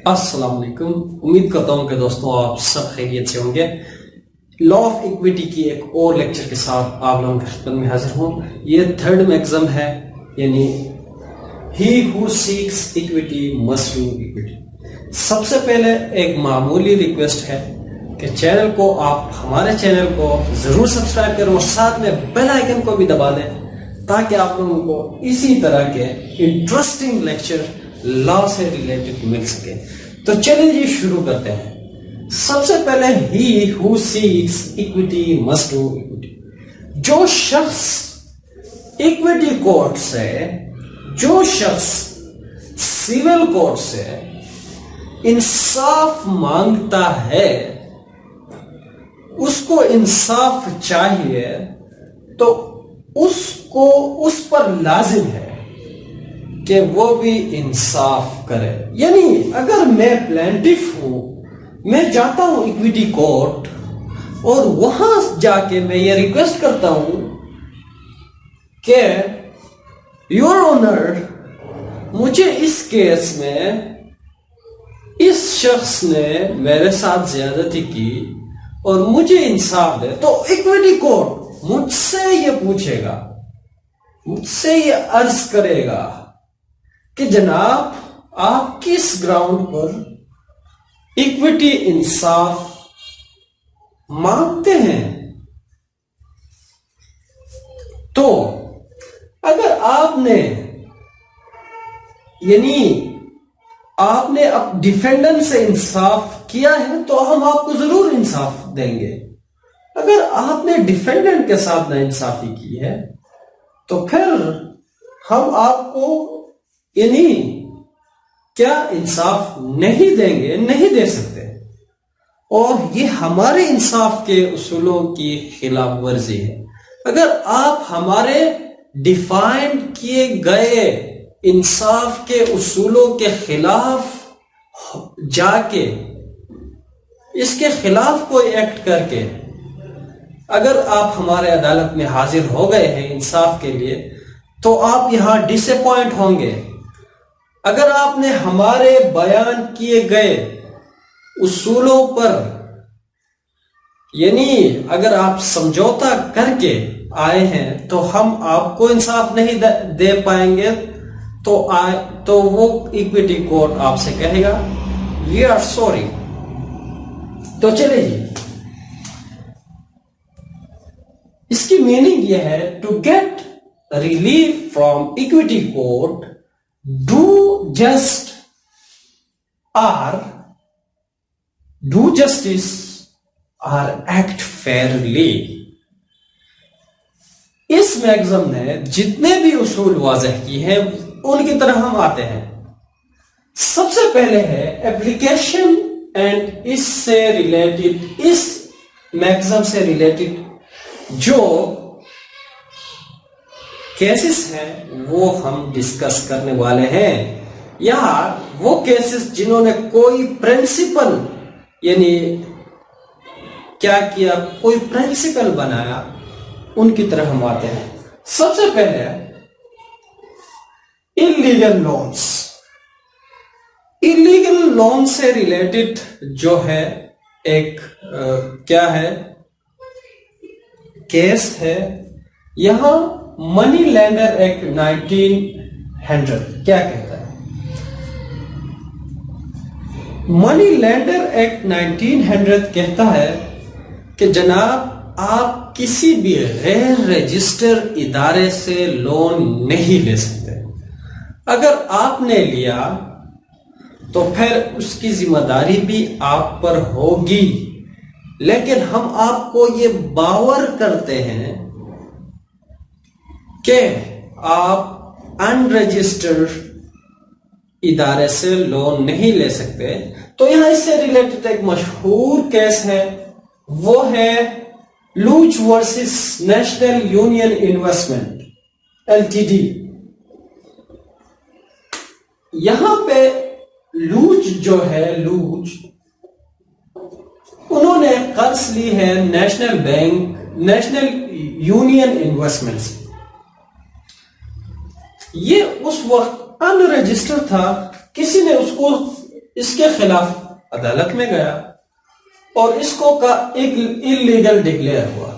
السلام علیکم. امید کرتا ہوں کہ دوستوں آپ سب خیریت سے ہوں گے. لا آف ایکویٹی کی ایک اور لیکچر کے ساتھ آپ لوگوں کی خدمت میں حاضر ہوں. یہ تھرڈ میگزم ہے، یعنی he who seeks equity must do equity. سب سے پہلے ایک معمولی ریکویسٹ ہے کہ چینل کو آپ ہمارے چینل کو ضرور سبسکرائب کریں اور ساتھ میں بیل آئیکن کو بھی دبا دیں تاکہ آپ لوگوں کو اسی طرح کے انٹرسٹنگ لیکچر لا سے ریلیٹڈ مل سکے. تو چلیے جی شروع کرتے ہیں. سب سے پہلے he who seeks equity must do equity. جو شخص ایکویٹی کورٹ سے، جو شخص سول کورٹ سے انصاف مانگتا ہے، اس کو انصاف چاہیے تو اس پر لازم ہے کہ وہ بھی انصاف کرے. یعنی اگر میں پلینٹف ہوں، میں جاتا ہوں ایکویٹی کورٹ اور وہاں جا کے میں یہ ریکویسٹ کرتا ہوں کہ یور آنر مجھے اس کیس میں اس شخص نے میرے ساتھ زیادتی کی اور مجھے انصاف دے، تو ایکویٹی کورٹ مجھ سے یہ پوچھے گا، مجھ سے یہ عرض کرے گا کہ جناب آپ کس گراؤنڈ پر ایکویٹی انصاف مانگتے ہیں. تو اگر آپ نے اب ڈیفینڈنٹ سے انصاف کیا ہے تو ہم آپ کو ضرور انصاف دیں گے. اگر آپ نے ڈیفینڈنٹ کے ساتھ نا انصافی کی ہے تو پھر ہم آپ کو کیا انصاف نہیں دیں گے، نہیں دے سکتے. اور یہ ہمارے انصاف کے اصولوں کی خلاف ورزی ہے. اگر آپ ہمارے ڈیفائنڈ کیے گئے انصاف کے اصولوں کے خلاف جا کے، اس کے خلاف کوئی ایکٹ کر کے اگر آپ ہمارے عدالت میں حاضر ہو گئے ہیں انصاف کے لیے تو آپ یہاں ڈس اپوائنٹ ہوں گے. اگر آپ نے ہمارے بیان کیے گئے اصولوں پر اگر آپ سمجھوتا کر کے آئے ہیں تو ہم آپ کو انصاف نہیں دے پائیں گے. تو وہ ایکویٹی کورٹ آپ سے کہے گا وی آر سوری. تو چلے جی، اس کی میننگ یہ ہے to get relief from equity court, do just or do justice or act fairly. اس میگزم نے جتنے بھی اصول واضح کی ہیں ان کی طرح ہم آتے ہیں. سب سے پہلے ہے ایپلیکیشن اینڈ اس سے ریلیٹڈ، اس میگزم سے ریلیٹڈ جو کیسز ہیں وہ ہم ڈسکس کرنے والے ہیں، یا وہ کیسز جنہوں نے کوئی پرنسپل کیا کیا، کوئی پرنسپل بنایا، ان کی طرح ہم آتے ہیں. سب سے پہلے انلیگل لونز. انلیگل لون سے ریلیٹڈ جو ہے ایک کیا ہے کیس ہے. یہاں منی لینڈر ایکٹ 1900 کیا کہتا ہے؟ منی لینڈر ایکٹ 1900 کہتا ہے کہ جناب آپ کسی بھی غیر رجسٹر ادارے سے لون نہیں لے سکتے. اگر آپ نے لیا تو پھر اس کی ذمہ داری بھی آپ پر ہوگی، لیکن ہم آپ کو یہ باور کرتے ہیں کہ آپ ان رجسٹرڈ ادارے سے لون نہیں لے سکتے. تو یہاں اس سے ریلیٹڈ ایک مشہور کیس ہے، وہ ہے لوچ versus national union investment LTD. یہاں پہ لوچ جو ہے، لوچ انہوں نے قرض لی ہے national bank, national union investment سے. یہ اس وقت ان رجسٹر تھا، کسی نے اس کو اس کے خلاف عدالت میں گیا اور اس کو کا ایک انلیگل ڈکلیئر ہوا.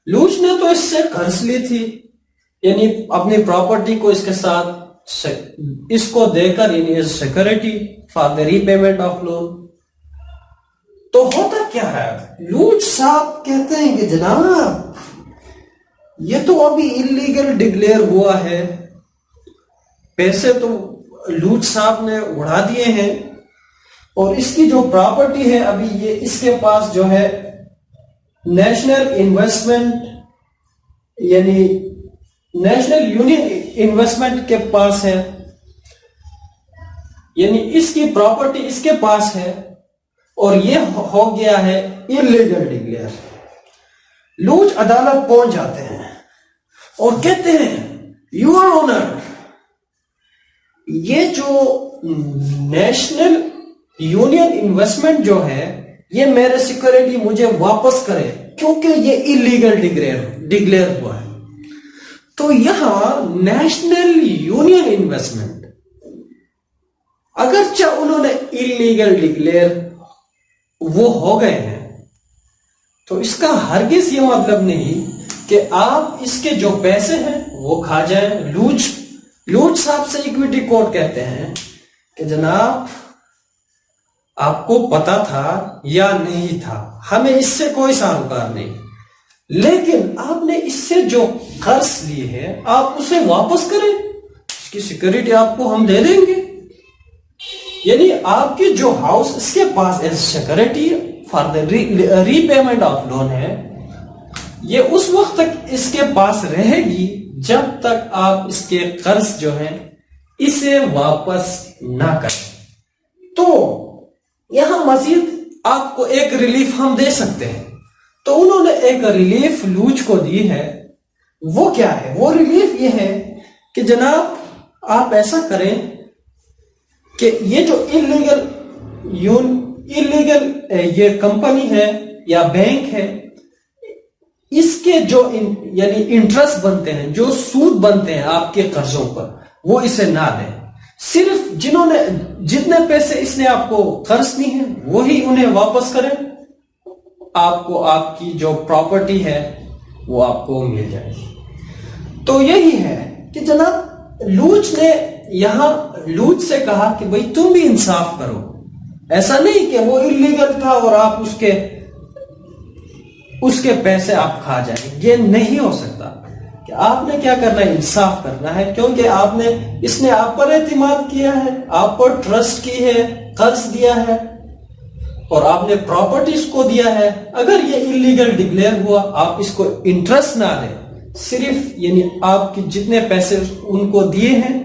لوچ نے تو اس سے قرض لی تھی، یعنی اپنی پراپرٹی کو اس کے ساتھ اس کو دے کر، یعنی security for the repayment of loan. تو ہوتا کیا ہے، لوچ صاحب کہتے ہیں کہ جناب یہ تو ابھی انلیگل ڈکلیئر ہوا ہے، پیسے تو لوچ صاحب نے اڑا دیے ہیں، اور اس کی جو پراپرٹی ہے ابھی یہ اس کے پاس جو ہے نیشنل انویسٹمنٹ، یعنی نیشنل یونین انویسٹمنٹ کے پاس ہے، یعنی اس کی پراپرٹی اس کے پاس ہے، اور یہ ہو گیا ہے انلیگل ڈکلیئر. لوچ عدالت پہنچ جاتے ہیں اور کہتے ہیں یور آنر، یہ جو نیشنل یونین انویسٹمنٹ جو ہے یہ میرے سیکورٹی مجھے واپس کرے، کیونکہ یہ انلیگل ڈکلیئر ہوا ہے. تو یہاں نیشنل یونین انویسٹمنٹ اگرچہ انہوں نے انلیگل ڈکلیئر وہ ہو گئے ہیں، تو اس کا ہرگز یہ مطلب نہیں کہ آپ اس کے جو پیسے ہیں وہ کھا جائیں. لوچ صاحب سے ایکویٹی کورٹ کہتے ہیں کہ جناب آپ کو پتا تھا یا نہیں تھا، ہمیں اس سے کوئی سروکار نہیں، لیکن آپ نے اس سے جو قرض لی ہے آپ اسے واپس کریں، اس کی سیکورٹی آپ کو ہم دے دیں گے. یعنی آپ کی جو ہاؤس اس کے پاس as security for the repayment of loan ہے، یہ اس وقت تک اس کے پاس رہے گی جب تک آپ اس کے قرض جو ہیں اسے واپس نہ کریں. تو یہاں مزید آپ کو ایک ریلیف ہم دے سکتے ہیں. تو انہوں نے ایک ریلیف لوچ کو دی ہے. وہ کیا ہے؟ وہ ریلیف یہ ہے کہ جناب آپ ایسا کریں کہ یہ جو انلیگل یہ کمپنی ہے یا بینک ہے، اس کے جو یعنی انٹرسٹ بنتے ہیں، جو سود بنتے ہیں آپ کے قرضوں پر، وہ اسے نہ دیں. صرف جتنے پیسے اس نے آپ کو قرض دی ہیں وہی انہیں واپس کریں، آپ کو آپ کی جو پراپرٹی ہے وہ آپ کو مل جائے گی. تو یہی ہے کہ جناب لوچ نے یہاں لوچ سے کہا کہ بھئی تم بھی انصاف کرو، ایسا نہیں کہ وہ انلیگل تھا اور آپ اس کے پیسے آپ کھا جائیں. یہ نہیں ہو سکتا. کہ آپ نے کیا کرنا ہے؟ انصاف کرنا ہے، کیونکہ اس نے آپ پر اعتماد کیا ہے، آپ پر ٹرسٹ کی ہے، قرض دیا ہے، اور آپ نے پراپرٹیز کو دیا ہے. اگر یہ انلیگل ڈکلیئر ہوا، آپ اس کو انٹرسٹ نہ دیں، صرف یعنی آپ کی جتنے پیسے ان کو دیے ہیں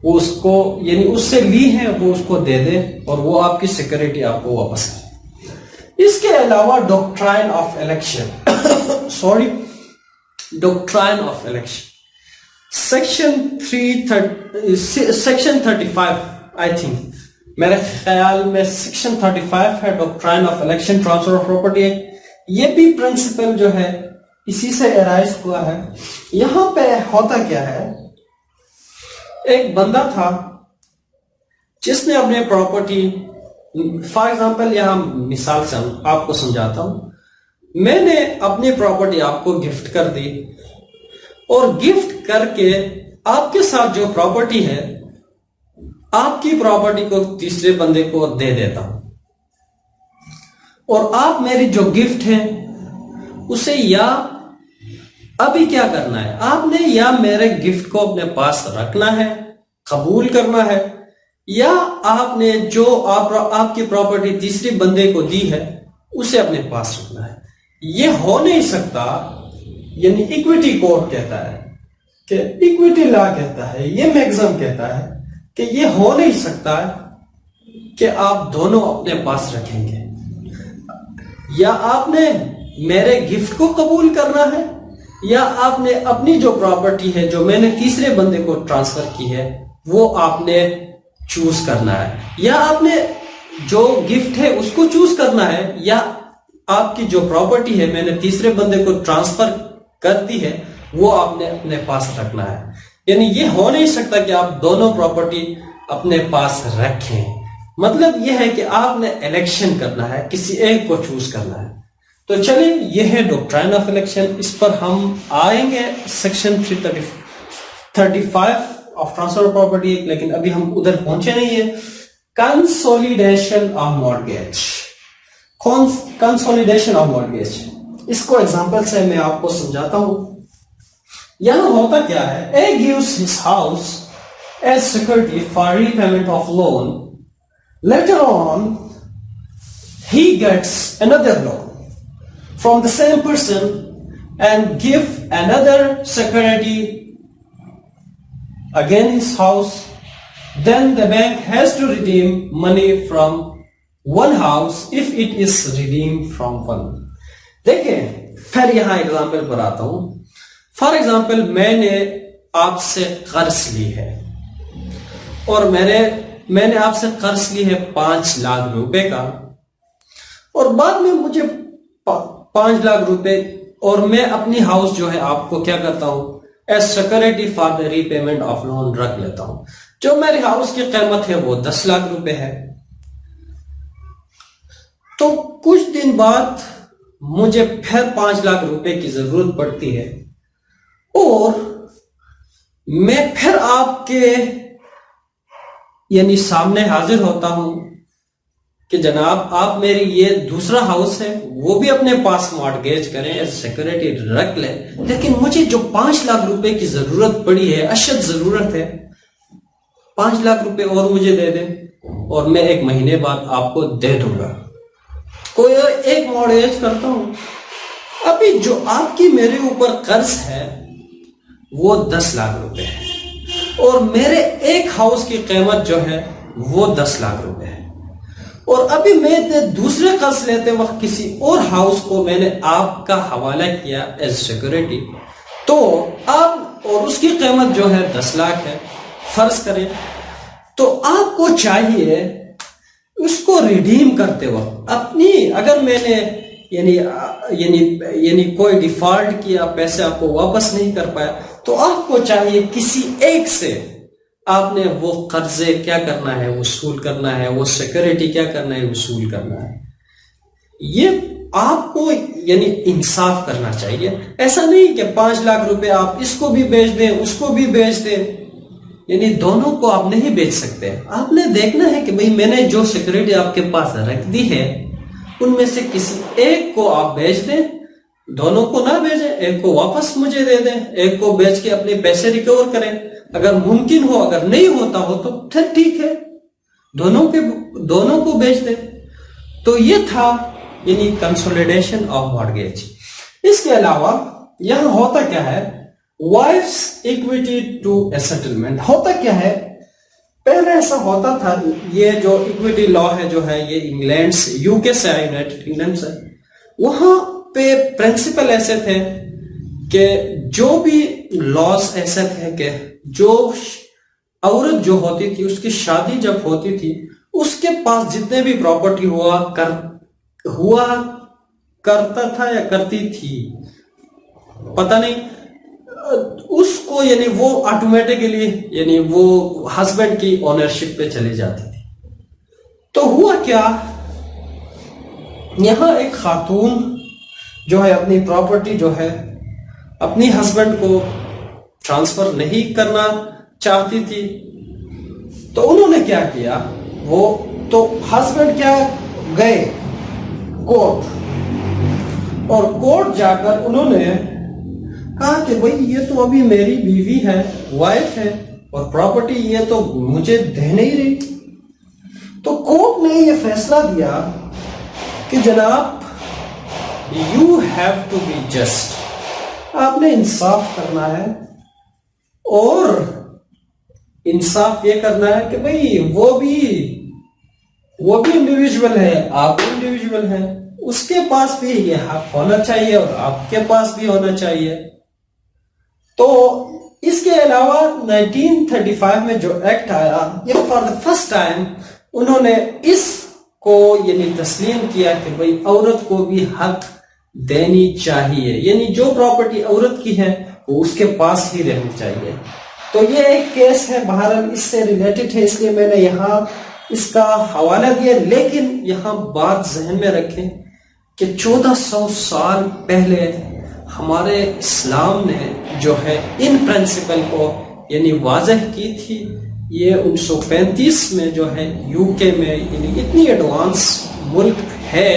وہ اس کو یعنی اس سے لی ہیں وہ اس کو دے دیں، اور وہ آپ کی سیکورٹی آپ کو واپس کرے. اس کے علاوہ doctrine of election doctrine of election section 35 I think, میرے خیال میں سیکشن 35 ہے doctrine of election transfer of property act. یہ بھی پرنسپل جو ہے اسی سے ارائز ہوا ہے. یہاں پہ ہوتا کیا ہے، ایک بندہ تھا جس نے اپنے پراپرٹی، فار ایگزامپل یہاں مثال سے آپ کو سمجھاتا ہوں، میں نے اپنی پراپرٹی آپ کو گفٹ کر دی، اور گفٹ کر کے آپ کے ساتھ جو پراپرٹی ہے، آپ کی پراپرٹی کو تیسرے بندے کو دے دیتا ہوں، اور آپ میری جو گفٹ ہے اسے یا ابھی کیا کرنا ہے، آپ نے یا میرے گفٹ کو اپنے پاس رکھنا ہے، قبول کرنا ہے، یا آپ نے جو آپ کی پراپرٹی تیسری بندے کو دی ہے اسے اپنے پاس رکھنا ہے. یہ ہو نہیں سکتا. یعنی ایکویٹی کورٹ کہتا ہے کہ ایکویٹی لا کہتا ہے، یہ میگزم کہتا ہے کہ یہ ہو نہیں سکتا کہ آپ دونوں اپنے پاس رکھیں گے. یا آپ نے میرے گفٹ کو قبول کرنا ہے، یا آپ نے اپنی جو پراپرٹی ہے جو میں نے تیسرے بندے کو ٹرانسفر کی ہے وہ آپ نے چوز کرنا ہے، یا آپ نے جو گفٹ ہے اس کو چوز کرنا ہے، یا آپ کی جو پراپرٹی ہے میں نے تیسرے بندے کو ٹرانسفر کر دی ہے وہ آپ نے اپنے پاس رکھنا ہے. یعنی یہ ہو نہیں سکتا کہ آپ دونوں پراپرٹی اپنے پاس رکھیں. مطلب یہ ہے کہ آپ نے الیکشن کرنا ہے, کسی ایک کو چوز کرنا ہے. تو چلیں, یہ ہے ڈاکٹرائن آف الیکشن. اس پر ہم آئیں گے section 335 of transfer of property, لیکن ابھی ہم ادھر پہنچے نہیں ہیں. Consolidation of mortgage. Consolidation of mortgage, اس کو ایگزامپل سے میں آپ کو سمجھاتا ہوں. یہاں ہوتا کیا ہے, اے gives his house as security for repayment of loan. Later on, he gets another loan from the same person and give another security again his house. Then the bank has to redeem money from one house if it is redeemed from one. دیکھیں, پھر یہاں example پر آتا ہوں. For example, میں نے آپ سے قرض لی ہے, اور میں نے آپ سے قرض لی ہے 5 لاکھ روپے کا, اور بعد میں مجھے 5 لاکھ روپے, اور میں اپنی ہاؤس جو ہے آپ کو کیا کرتا ہوں, as security for the repayment of loan رکھ لیتا ہوں. جو میری ہاؤس کی قیمت ہے وہ 10 لاکھ روپے ہے. تو کچھ دن بعد مجھے پھر 5 لاکھ روپے کی ضرورت پڑتی ہے, اور میں پھر آپ کے سامنے حاضر ہوتا ہوں کہ جناب آپ میری یہ دوسرا ہاؤس ہے وہ بھی اپنے پاس مارگیج کریں, سیکورٹی رکھ لیں, لیکن مجھے جو 5 لاکھ روپے کی ضرورت پڑی ہے, اشد ضرورت ہے, 5 لاکھ روپے اور مجھے دے دیں, اور میں 1 مہینے بعد آپ کو دے دوں گا. کوئی ایک مارگیج کرتا ہوں. ابھی جو آپ کی میرے اوپر قرض ہے وہ 10 لاکھ روپے ہے, اور میرے ایک ہاؤس کی قیمت جو ہے وہ 10 لاکھ روپے ہے, اور ابھی میں دوسرے قرض لیتے وقت کسی اور ہاؤس کو میں نے آپ کا حوالہ کیا ایز سیکورٹی, تو آپ, اور اس کی قیمت جو ہے 10 لاکھ ہے فرض کریں, تو آپ کو چاہیے اس کو ریڈیم کرتے وقت اپنی, اگر میں نے یعنی کوئی ڈیفالٹ کیا, پیسے آپ کو واپس نہیں کر پایا, تو آپ کو چاہیے کسی ایک سے آپ نے وہ قرضے کیا کرنا ہے, وصول کرنا ہے, وہ سیکورٹی کیا کرنا ہے, وصول کرنا ہے. یہ آپ کو انصاف کرنا چاہیے. ایسا نہیں کہ 5 لاکھ روپے آپ اس کو بھی بیچ دیں, اس کو بھی بیچ دیں, دونوں کو آپ نہیں بیچ سکتے. آپ نے دیکھنا ہے کہ بھئی میں نے جو سیکورٹی آپ کے پاس رکھ دی ہے ان میں سے کسی ایک کو آپ بیچ دیں, دونوں کو نہ بیچیں, ایک کو واپس مجھے دے دیں, ایک کو بیچ کے اپنے پیسے ریکور کریں. اگر ممکن ہو, اگر نہیں ہوتا ہو تو پھر ٹھیک ہے, دونوں کو بیچ دیں. تو یہ تھا کنسولیڈیشن آف مارگیج. اس کے علاوہ یہاں ہوتا کیا ہے, wife's equity to a settlement. ہوتا کیا ہے, پہلے ایسا ہوتا تھا, یہ جو ایکویٹی لا ہے جو ہے یہ انگلینڈ سے, UK سے, یونائٹڈ کنگڈم سے, وہاں پہ پرنسپل ایسے تھے کہ جو بھی لاس ایسے تھے کہ جو عورت جو ہوتی تھی اس کی شادی جب ہوتی تھی اس کے پاس جتنے بھی پراپرٹی ہوا کرتا تھا یا کرتی تھی پتہ نہیں, اس کو وہ آٹومیٹکلی وہ ہسبینڈ کی اونرشپ پہ چلی جاتی تھی. تو ہوا کیا, یہاں ایک خاتون جو ہے اپنی پراپرٹی جو ہے اپنی ہسبینڈ کو ٹرانسفر نہیں کرنا چاہتی تھی. تو انہوں نے کیا کیا, وہ تو ہسبینڈ کیا گئے کورٹ, اور کورٹ جا کر انہوں نے کہا کہ بھئی یہ تو ابھی میری بیوی ہے, وائف ہے, اور پراپرٹی یہ تو مجھے دے نہیں رہی. تو کورٹ نے یہ فیصلہ دیا کہ جناب you have to be just, آپ نے انصاف کرنا ہے, اور انصاف یہ کرنا ہے کہ بھئی وہ بھی انڈیویجول ہے, آپ بھی انڈیویجول ہیں, اس کے پاس بھی یہ حق ہونا چاہیے اور آپ کے پاس بھی ہونا چاہیے. تو اس کے علاوہ 1935 میں جو ایکٹ آیا, یہ فار دا فرسٹ ٹائم انہوں نے اس کو تسلیم کیا کہ بھئی عورت کو بھی حق دینی چاہیے, جو پراپرٹی عورت کی ہے وہ اس کے پاس ہی رہنی چاہیے. تو تو یہ ایک کیس ہے، بہرحال اس سے ریلیٹڈ ہے، اس لیے میں نے یہاں اس کا حوالہ دیا. لیکن یہاں بات ذہن میں رکھیں کہ 1400 سال پہلے ہمارے اسلام نے جو ہے ان پرنسپل کو یعنی واضح کی تھی. یہ 1935 میں جو ہے یو کے میں یعنی اتنی ایڈوانس ملک ہے،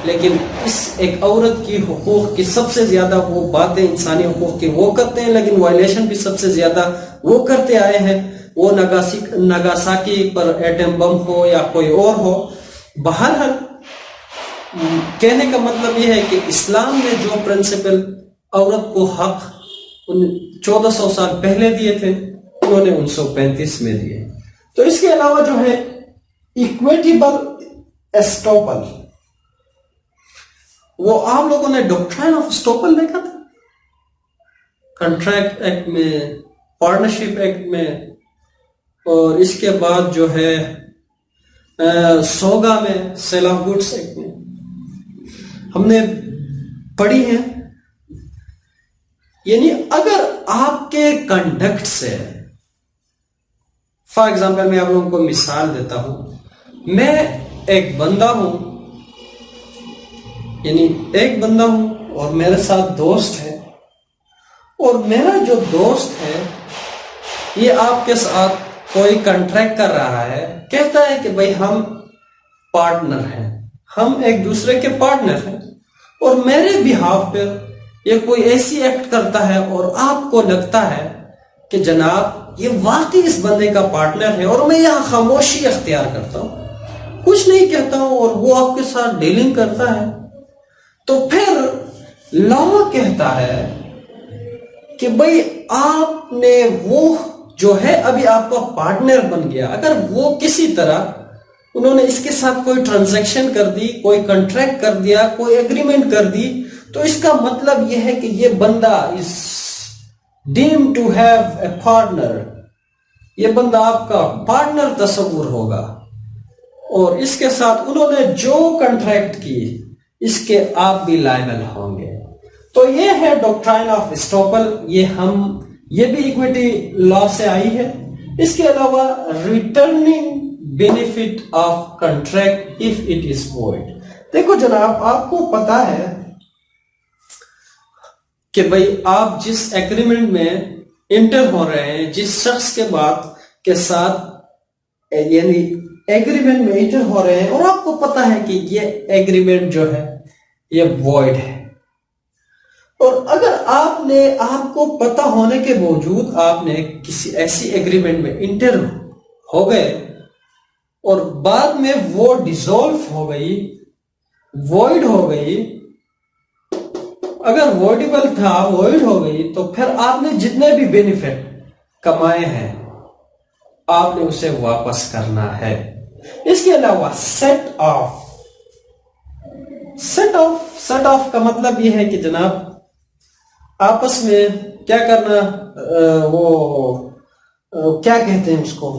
لیکن اس ایک عورت کی حقوق کی سب سے زیادہ وہ باتیں انسانی حقوق کی وہ کرتے ہیں، لیکن وائلیشن بھی سب سے زیادہ وہ کرتے آئے ہیں. وہ ناگاساکی پر ایٹم بم ہو یا کوئی اور ہو. بہرحال کہنے کا مطلب یہ ہے کہ اسلام نے جو پرنسپل عورت کو حق 1400 سال پہلے دیے تھے انہوں نے 1935 میں دیے. تو اس کے علاوہ جو ہے ایکویٹیبل اسٹوپل، وہ آپ لوگوں نے ڈاکٹرائن آف اسٹوپل دیکھا تھا، کنٹریکٹ ایکٹ میں، پارٹنرشپ ایکٹ میں، اور اس کے بعد جو ہے سوگا میں، سیل آف گڈس ایکٹ میں ہم نے پڑھی ہے. یعنی اگر آپ کے کنڈکٹ سے، فار ایگزامپل میں آپ لوگوں کو مثال دیتا ہوں، میں ایک بندہ ہوں، یعنی ایک بندہ ہوں اور میرے ساتھ دوست ہے، اور میرا جو دوست ہے یہ آپ کے ساتھ کوئی کنٹریکٹ کر رہا ہے، کہتا ہے کہ بھئی ہم پارٹنر ہیں، ہم ایک دوسرے کے پارٹنر ہیں، اور میرے بہاف پہ یہ کوئی ایسی ایکٹ کرتا ہے اور آپ کو لگتا ہے کہ جناب یہ واقعی اس بندے کا پارٹنر ہے، اور میں یہاں خاموشی اختیار کرتا ہوں، کچھ نہیں کہتا ہوں، اور وہ آپ کے ساتھ ڈیلنگ کرتا ہے، تو پھر لا کہتا ہے کہ بھئی آپ نے وہ جو ہے ابھی آپ کا پارٹنر بن گیا. اگر وہ کسی طرح انہوں نے اس کے ساتھ کوئی ٹرانزیکشن کر دی، کوئی کنٹریکٹ کر دیا، کوئی ایگریمنٹ کر دی، تو اس کا مطلب یہ ہے کہ یہ بندہ is deemed to have a partner، یہ بندہ آپ کا پارٹنر تصور ہوگا، اور اس کے ساتھ انہوں نے جو کنٹریکٹ کی اس کے آپ بھی لائبل ہوں گے. تو یہ ہے ڈاکٹرائن آف اسٹوپل، یہ بھی ایکویٹی لا سے آئی ہے. اس کے علاوہ returning benefit of contract if it is void. دیکھو جناب، آپ کو پتا ہے کہ بھئی آپ جس ایگریمنٹ میں انٹر ہو رہے ہیں، جس شخص کے بات کے ساتھ یعنی ایگریمنٹ میں انٹر ہو رہے ہیں، اور آپ کو پتا ہے کہ یہ ایگریمنٹ جو ہے یہ void ہے، اور اگر آپ کو پتا ہونے کے باوجود آپ نے کسی ایسی ایگریمنٹ میں انٹر ہو گئے اور بعد میں وہ ڈیزولو ہو گئی، وائڈ ہو گئی، اگر وائڈیبل تھا وائڈ ہو گئی، تو پھر آپ نے جتنے بھی بینیفٹ کمائے ہیں آپ نے اسے واپس کرنا ہے. اس کے علاوہ سیٹ آف کا مطلب یہ ہے کہ جناب آپس میں کیا کرنا، وہ کیا کہتے ہیں اس کو،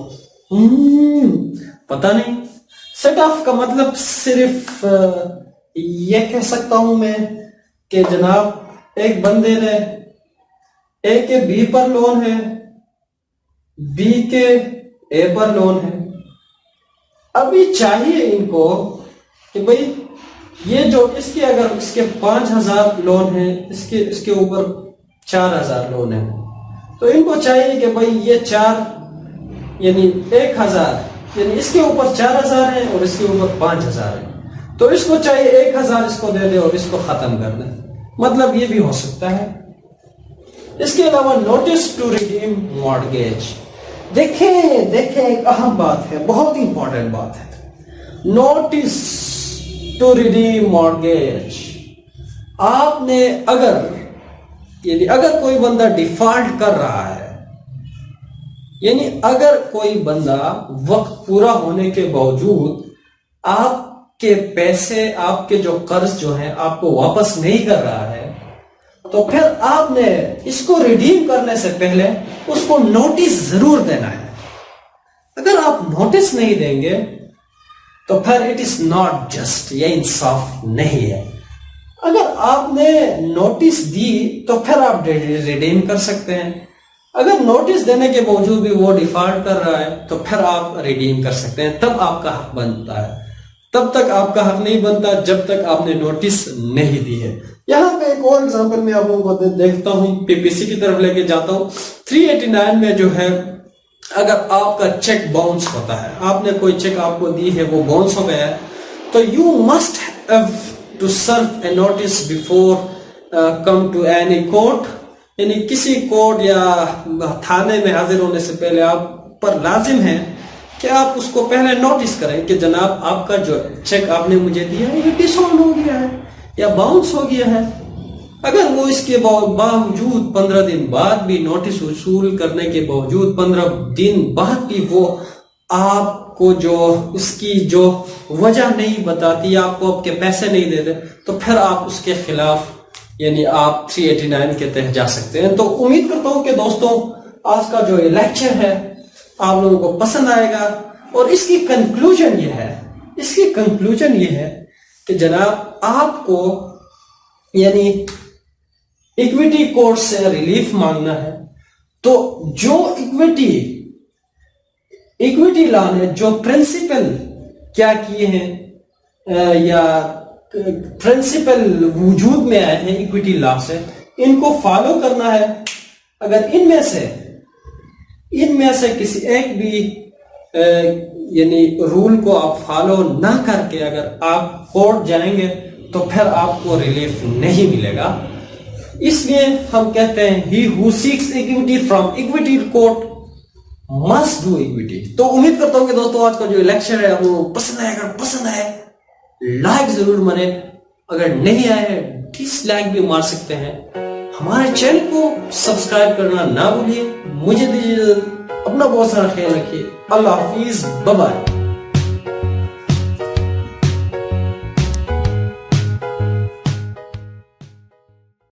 پتہ نہیں. سیٹ آف کا مطلب صرف یہ کہہ سکتا ہوں میں کہ جناب ایک بندے نے اے کے بی پر لون ہے، بی کے اے پر لون ہے، ابھی چاہیے ان کو کہ بھئی یہ جو اس کے اگر اس کے 5,000 لون ہے، اس کے اوپر 4,000 لون ہے، تو ان کو چاہیے کہ بھئی یہ 4 یعنی 1,000 یعنی اس کے اوپر 4,000 ہے اور اس کے اوپر 5,000 ہے، تو اس کو چاہیے 1,000 اس کو دے دے اور اس کو ختم کر دے. مطلب یہ بھی ہو سکتا ہے. اس کے علاوہ نوٹس ٹو ریڈیم مارگیج. دیکھیں ایک اہم بات ہے، بہت ہی امپورٹنٹ بات ہے، نوٹس ٹو ریڈیم مارگیج. آپ نے اگر کوئی بندہ ڈیفالٹ کر رہا ہے، یعنی اگر کوئی بندہ وقت پورا ہونے کے باوجود آپ کے پیسے، آپ کے جو قرض جو ہیں آپ کو واپس نہیں کر رہا ہے، تو پھر آپ نے اس کو ریڈیم کرنے سے پہلے اس کو نوٹس ضرور دینا ہے. اگر آپ نوٹس نہیں دیں گے تو پھر اٹ از ناٹ جسٹ، یہ انصاف نہیں ہے. اگر آپ نے نوٹس دی تو پھر آپ ریڈیم کر سکتے ہیں. اگر نوٹس دینے کے باوجود بھی وہ ڈیفالٹ کر رہا ہے تو پھر آپ ریڈیم کر سکتے ہیں، تب آپ کا حق بنتا ہے۔ تب تک آپ کا حق نہیں بنتا جب تک آپ نے نوٹس نہیں دی ہے۔ یہاں پہ ایک اور ایگزامپل میں آپ لوگوں کو دیکھتا ہوں، پی پی سی کی طرف لے کے جاتا ہوں۔ 389 میں جو ہے اگر آپ کا چیک باؤنس ہوتا ہے، آپ نے کوئی چیک آپ کو دی ہے وہ باؤنس ہو گیا ہے، تو you must have to serve a notice before come to any court, یعنی کسی کورٹ یا تھانے میں حاضر ہونے سے پہلے آپ پر لازم ہے کہ آپ اس کو پہلے نوٹس کریں کہ جناب آپ کا جو چیک آپ نے مجھے دیا ہے یہ ڈس آن ہو گیا ہے یا باؤنس ہو گیا ہے۔ اگر وہ اس کے باوجود 15 دن بعد بھی نوٹس وصول کرنے کے باوجود 15 دن بعد بھی وہ آپ کو جو اس کی جو وجہ نہیں بتاتی، آپ کو آپ کے پیسے نہیں دیتے، تو پھر آپ اس کے خلاف یعنی آپ 389 کے تحت جا سکتے ہیں۔ تو امید کرتا ہوں کہ دوستوں آج کا جو لیکچر ہے آپ لوگوں کو پسند آئے گا، اور اس کی کنکلوژن یہ ہے کہ جناب آپ کو یعنی ایکویٹی کورٹ سے ریلیف مانگنا ہے، تو جو ایکویٹی لا نے جو پرنسپل کیا کیے ہیں یا پرنسپل وجود میں آئے ہیں ایکویٹی لا سے، ان کو فالو کرنا ہے۔ اگر ان میں سے کسی ایک بھی یعنی رول کو آپ فالو نہ کر کے اگر آپ کورٹ جائیں گے تو پھر آپ کو ریلیف نہیں ملے گا۔ اس لیے ہم کہتے ہیں he who seeks equity from equity court must do equity۔ تو امید کرتا ہوں کہ دوستوں آج کا جو لیکچر ہے وہ پسند آئے، اگر پسند آئے لائک ضرور مارے، اگر نہیں آئے ڈس لائک بھی مار سکتے ہیں۔ ہمارے چینل کو سبسکرائب کرنا نہ بھولیے۔ مجھے دیجیے اپنا بہت سارا خیال رکھیے۔ اللہ حافظ، بائے بائے۔